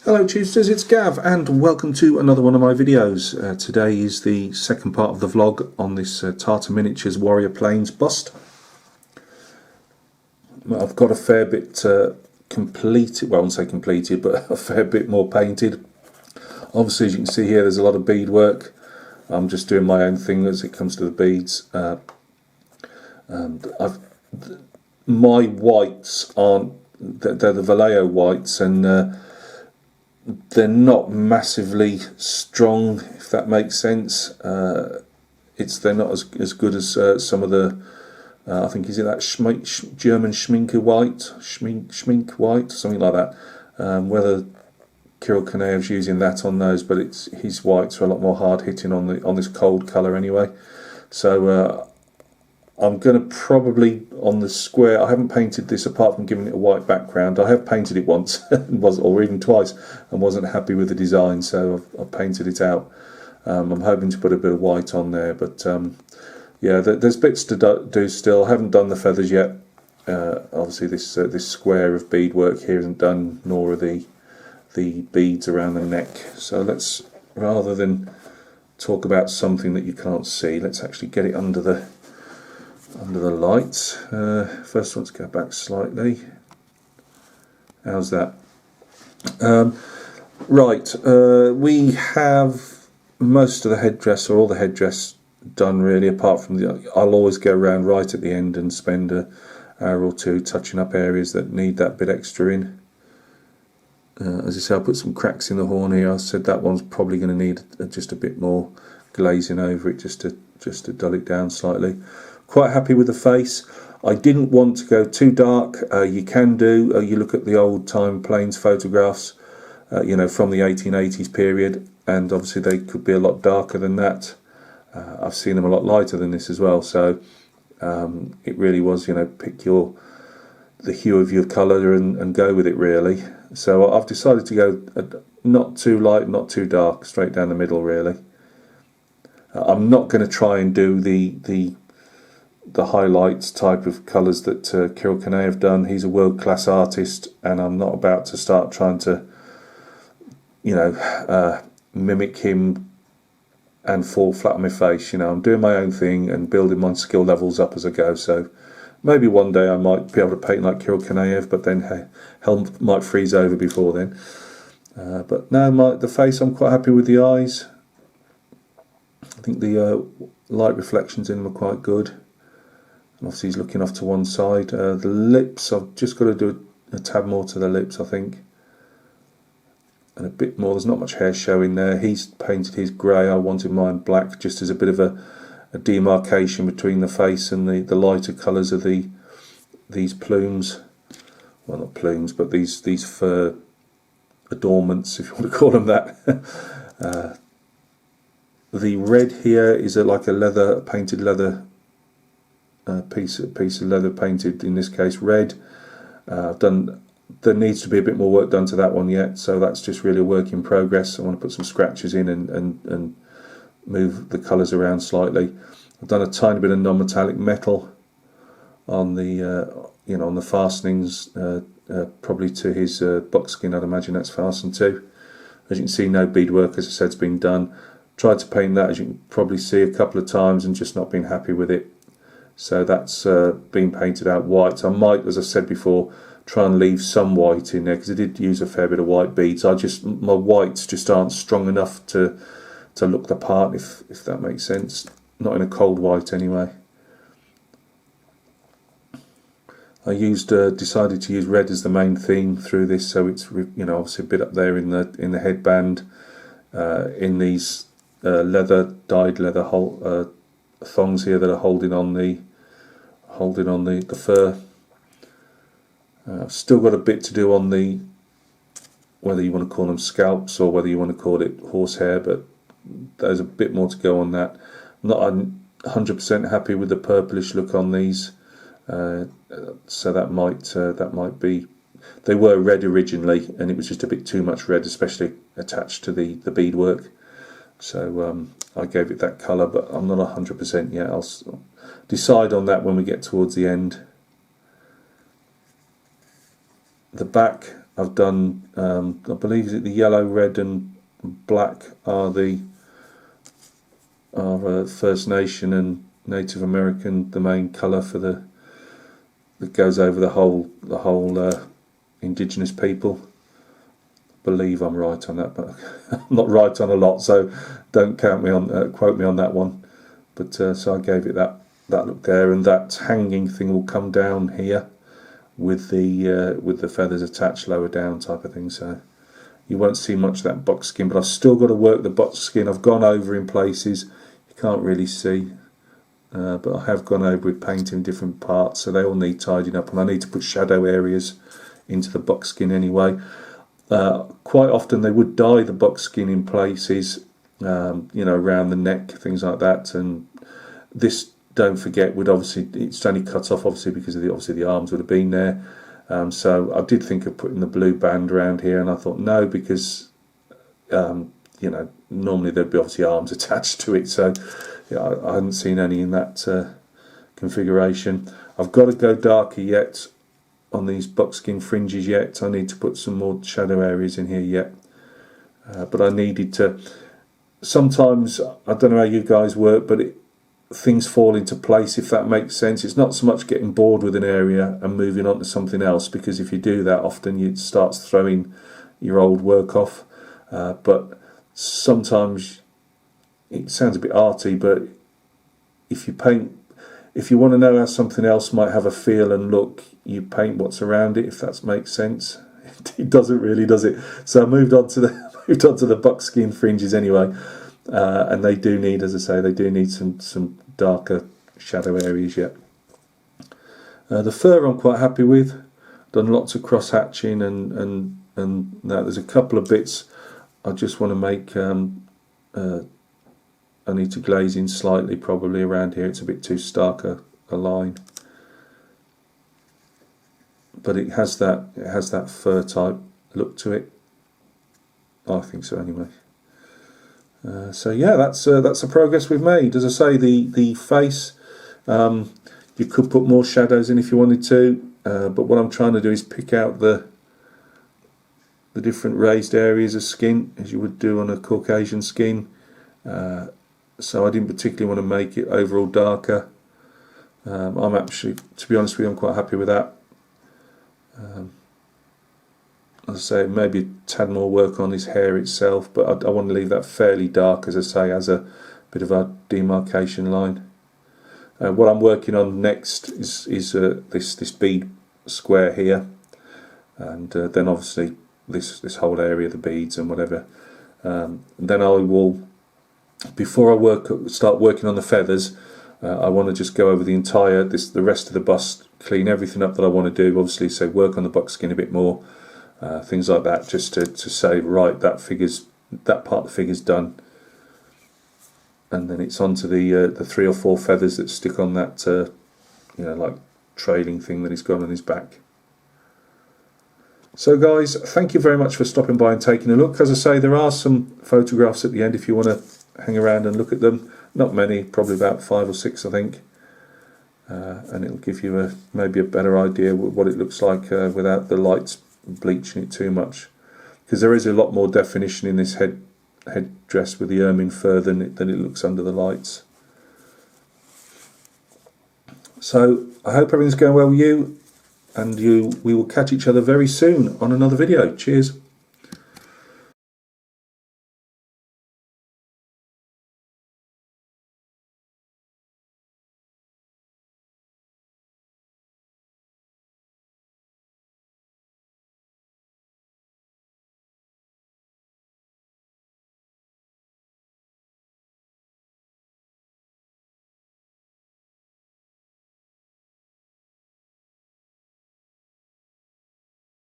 Hello Tuesdays, it's Gav and welcome to another one of my videos. Today is the second part of the vlog on this Tartar Miniatures Warrior Planes bust. Well, I've got a fair bit completed, well I won't say completed, but a fair bit more painted. Obviously, as you can see here, there's a lot of beadwork. I'm just doing my own thing as it comes to the beads. My whites aren't, they're the Vallejo whites, and they're not massively strong, if that makes sense. They're not as good as some of the, I think, is it that German Schminke white, Schmink white, something like that. Whether Kirill Kanayev's using that on those, but his whites are a lot more hard hitting on this cold colour anyway. So I'm going to probably, on the square, I haven't painted this apart from giving it a white background. I have painted it once, or even twice, and wasn't happy with the design, so I've painted it out. I'm hoping to put a bit of white on there, but yeah, there's bits to do still. I haven't done the feathers yet. Obviously this square of beadwork here isn't done, nor are the beads around the neck. So let's, rather than talk about something that you can't see, let's actually get it under the lights. First, let's go back slightly. How's that? Right, we have most of the headdress, or all the headdress, done really, apart from I'll always go around right at the end and spend an hour or two touching up areas that need that bit extra in. As I say, I'll put some cracks in the horn here. I said that one's probably going to need just a bit more glazing over it, just to dull it down slightly. Quite happy with the face. I didn't want to go too dark. You can do, you look at the old time planes photographs, you know, from the 1880s period, and obviously they could be a lot darker than that. I've seen them a lot lighter than this as well, so it really was, you know, pick the hue of your colour and go with it really. So I've decided to go not too light, not too dark, straight down the middle really. I'm not going to try and do the highlights type of colours that Kirill Kanayev have done. He's a world-class artist, and I'm not about to start trying to, you know, mimic him and fall flat on my face. You know, I'm doing my own thing and building my skill levels up as I go. So maybe one day I might be able to paint like Kirill Kanayev, but then hey, hell might freeze over before then. But no, the face, I'm quite happy with the eyes. I think the light reflections in them are quite good. Obviously he's looking off to one side. The lips, I've just got to do a tad more to the lips, I think, and a bit more. There's not much hair showing there. He's painted his grey, I wanted mine black, just as a bit of a demarcation between the face and the lighter colours of these plumes. Well, not plumes, but these fur adornments, if you want to call them that. The red here is like a painted leather piece of leather painted, in this case red. There needs to be a bit more work done to that one yet, so that's just really a work in progress. I want to put some scratches in and move the colours around slightly. I've done a tiny bit of non-metallic metal on the you know, on the fastenings, probably to his buckskin. I'd imagine that's fastened to. As you can see, no beadwork, as I said, has been done. Tried to paint that, as you can probably see, a couple of times and just not been happy with it. So that's been painted out white. I might, as I said before, try and leave some white in there, because I did use a fair bit of white beads. My whites just aren't strong enough to look the part, if that makes sense. Not in a cold white anyway. I decided to use red as the main theme through this, so it's, you know, obviously a bit up there in the headband, in these dyed leather thongs here that are holding on the fur. I've still got a bit to do on the, whether you want to call them scalps or whether you want to call it horsehair, but there's a bit more to go on that. I'm not 100% happy with the purplish look on these, so that might be. They were red originally, and it was just a bit too much red, especially attached to the beadwork. So I gave it that colour, but I'm not 100% yet. I'll decide on that when we get towards the end. The back, I've done, I believe, is it the yellow, red and black are the First Nation and Native American, the main colour for the that goes over the whole indigenous people. Believe I'm right on that, but I'm not right on a lot, so don't quote me on that one. But so I gave it that look there, and that hanging thing will come down here with the feathers attached lower down type of thing. So you won't see much of that buckskin, but I've still got to work the buckskin. I've gone over in places you can't really see, but I have gone over with paint in different parts, so they all need tidying up, and I need to put shadow areas into the buckskin anyway. Quite often they would dye the buckskin in places, around the neck, things like that. And this, don't forget, would obviously, it's only cut off obviously because of the arms would have been there. So I did think of putting the blue band around here, and I thought no, because normally there'd be obviously arms attached to it. So I hadn't seen any in that configuration. I've got to go darker yet on these buckskin fringes yet. I need to put some more shadow areas in here yet, but I needed to. Sometimes, I don't know how you guys work, but things fall into place, if that makes sense. It's not so much getting bored with an area and moving on to something else, because if you do that often it starts throwing your old work off. But sometimes it sounds a bit arty, but if you paint, if you want to know how something else might have a feel and look, you paint what's around it, if that makes sense. It doesn't really, does it? So I moved on to the buckskin fringes anyway, and they do need, as I say, they do need some darker shadow areas yet. The fur I'm quite happy with. Done lots of cross hatching and that. There's a couple of bits I just want to make. I need to glaze in slightly probably around here. It's a bit too stark a line, but it has that fur type look to it. I think so anyway. So yeah, that's the progress we've made. As I say, the face, you could put more shadows in if you wanted to, but what I'm trying to do is pick out the different raised areas of skin, as you would do on a Caucasian skin. So I didn't particularly want to make it overall darker. I'm actually, to be honest with you, I'm quite happy with that. As I say, maybe a tad more work on his hair itself, but I want to leave that fairly dark, as I say, as a bit of a demarcation line. What I'm working on next is this bead square here, and then obviously this whole area, the beads and whatever. Then I will, before I start working on the feathers, I want to just go over the rest of the bust, clean everything up that I want to do. Obviously, say work on the buckskin a bit more, things like that, just to say, right, that part of the figure's done, and then it's on to the 3 or 4 feathers that stick on that, like trailing thing that he's got on his back. So guys, thank you very much for stopping by and taking a look. As I say, there are some photographs at the end if you want to hang around and look at them. Not many, probably about 5 or 6 I think, and it'll give you maybe a better idea what it looks like without the lights bleaching it too much, because there is a lot more definition in this headdress with the ermine fur than it looks under the lights. So I hope everything's going well with you, and we will catch each other very soon on another video. Cheers.